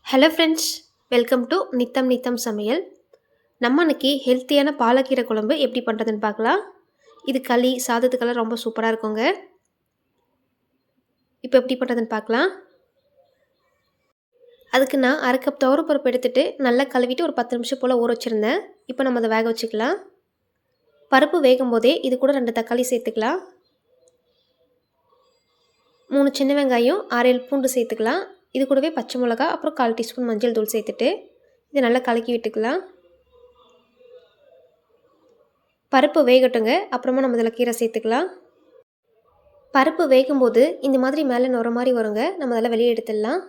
Hello friends, welcome to நித்தம் நித்தம் சமையல். நம்ம இன்னைக்கு ஹெல்த்தியான பாலக்கீரை குழம்பு எப்படி பண்ணுறதுன்னு பார்க்கலாம். இது களி சாதத்துக்கெல்லாம் ரொம்ப சூப்பராக இருக்குங்க. இப்போ எப்படி பண்ணுறதுன்னு பார்க்கலாம். அதுக்கு நான் 1/2 கப் துவரப்பருப்பு எடுத்துகிட்டு நல்லா கழுவிட்டு ஒரு 10 நிமிஷம் போல் ஊற வச்சுருந்தேன். இப்போ நம்ம அதை வேக வச்சுக்கலாம். பருப்பு வேகும் போதே இது கூட 2 தக்காளி சேர்த்துக்கலாம். 3 சின்ன வெங்காயம், 6-7 பூண்டு சேர்த்துக்கலாம். இது கூடவே பச்சை மிளகா, அப்புறம் 1/4 டீஸ்பூன் மஞ்சள் தூள் சேர்த்துட்டு இதை நல்லா கலக்கி விட்டுக்கலாம். பருப்பு வேகட்டுங்க. அப்புறமா நம்ம இதில் கீரை சேர்த்துக்கலாம். பருப்பு வேகும்போது இந்த மாதிரி மேலே நுர மாதிரி வருங்க. நம்ம அதெல்லாம் வெளியே எடுத்துடலாம்.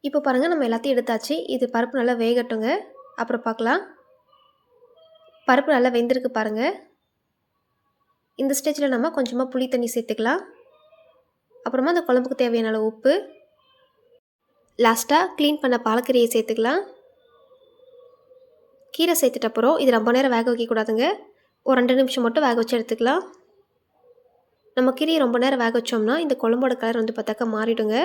இப்போ பாருங்கள், நம்ம எல்லாத்தையும் எடுத்தாச்சு. இது பருப்பு நல்லா வேகட்டுங்க. அப்புறம் பார்க்கலாம். பருப்பு நல்லா வெந்திருக்கு பாருங்கள். இந்த ஸ்டேஜில் நம்ம கொஞ்சமாக புளி தண்ணி சேர்த்துக்கலாம். அப்புறமா அந்த குழம்புக்கு தேவையான அளவு உப்பு, லாஸ்ட்டாக க்ளீன் பண்ண பாலக்கீரையை சேர்த்துக்கலாம். கீரை சேர்த்துட்ட அப்புறம் இது ரொம்ப நேரம் வேக வைக்கக்கூடாதுங்க. ஒரு 2 நிமிஷம் மட்டும் வேக வச்சு எடுத்துக்கலாம். நம்ம கீரையை ரொம்ப நேரம் வேக வச்சோம்னா இந்த குழம்போட கலர் வந்து பார்த்தாக்கா மாறிடுங்க.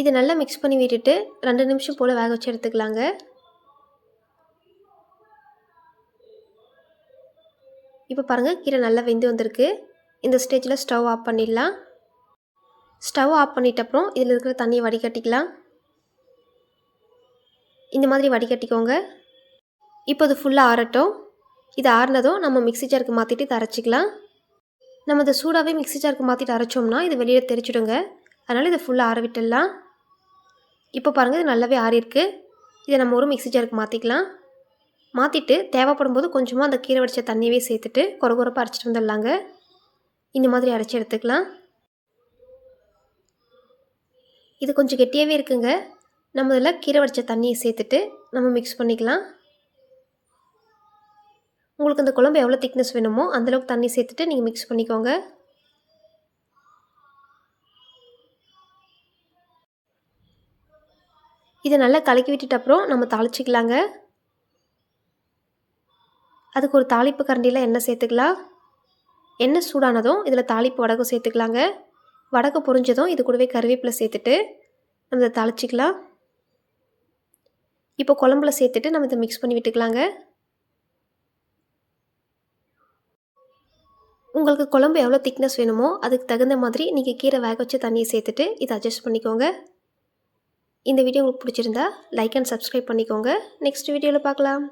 இது நல்லா மிக்ஸ் பண்ணி விட்டுட்டு 2 நிமிஷம் போல் வேக வச்சு எடுத்துக்கலாங்க. இப்போ பாருங்கள், கீரை நல்லா வெந்து வந்திருக்கு. இந்த ஸ்டேஜில் ஸ்டவ் ஆஃப் பண்ணிடலாம். ஸ்டவ் ஆஃப் பண்ணிட்ட அப்புறம் இதில் இருக்கிற தண்ணியை வடிகட்டிக்கலாம். இந்த மாதிரி வடிகட்டிக்கோங்க. இப்போ இது ஃபுல்லாக ஆறட்டும். இது ஆறினதும் நம்ம மிக்ஸி ஜாருக்கு மாற்றிட்டு இதை அரைச்சிக்கலாம். நம்ம இதை சூடாகவே மிக்ஸி ஜாருக்கு மாற்றிட்டு அரைச்சோம்னா இது வெளியில் தெரிச்சிடுங்க. அதனால் இதை ஃபுல்லாக ஆற விட்டுடலாம். இப்போ பாருங்கள், இது நல்லாவே ஆறிருக்கு. இதை நம்ம ஒரு மிக்ஸி ஜாருக்கு மாற்றிக்கலாம். மாற்றிட்டு தேவைப்படும் போது கொஞ்சமாக அந்த கீரை வடித்த தண்ணியவே சேர்த்துட்டு கொரகொரப்பாக அரைச்சிட்டு வந்துடலாங்க. இந்த மாதிரி அரைச்சி எடுத்துக்கலாம். இது கொஞ்சம் கெட்டியாகவே இருக்குங்க. நம்ம இதில் கீரை வடித்த தண்ணியை சேர்த்துட்டு நம்ம மிக்ஸ் பண்ணிக்கலாம். உங்களுக்கு அந்த குழம்பு எவ்வளோ திக்னஸ் வேணுமோ அந்தளவுக்கு தண்ணி சேர்த்துட்டு நீங்கள் மிக்ஸ் பண்ணிக்கோங்க. இதை நல்லா கலக்கி விட்டுட்டு அப்புறம் நம்ம தாளிச்சிக்கலாங்க. அதுக்கு ஒரு தாளிப்பு கரண்டியில் எண்ணெய் சேர்த்துக்கலாம். எண்ணெய் சூடானதும் இதில் தாளிப்பு வடகம் சேர்த்துக்கலாங்க. வடகம் பொரிஞ்சதும் இது கூடவே கருவேப்பிலை சேர்த்துட்டு நம்ம இதை தாளிச்சிக்கலாம். இப்போ குழம்புல சேர்த்துட்டு நம்ம இதை மிக்ஸ் பண்ணி விட்டுக்கலாங்க. உங்களுக்கு குழம்பு எவ்வளோ திக்னஸ் வேணுமோ அதுக்கு தகுந்த மாதிரி நீங்கள் கீரை வேக வச்ச தண்ணியை சேர்த்துட்டு இதை அட்ஜஸ்ட் பண்ணிக்கோங்க. இந்த வீடியோ உங்களுக்கு பிடிச்சிருந்தா லைக் அண்ட் சப்ஸ்கிரைப் பண்ணிக்கோங்க. நெக்ஸ்ட் வீடியோவில் பார்க்கலாம்.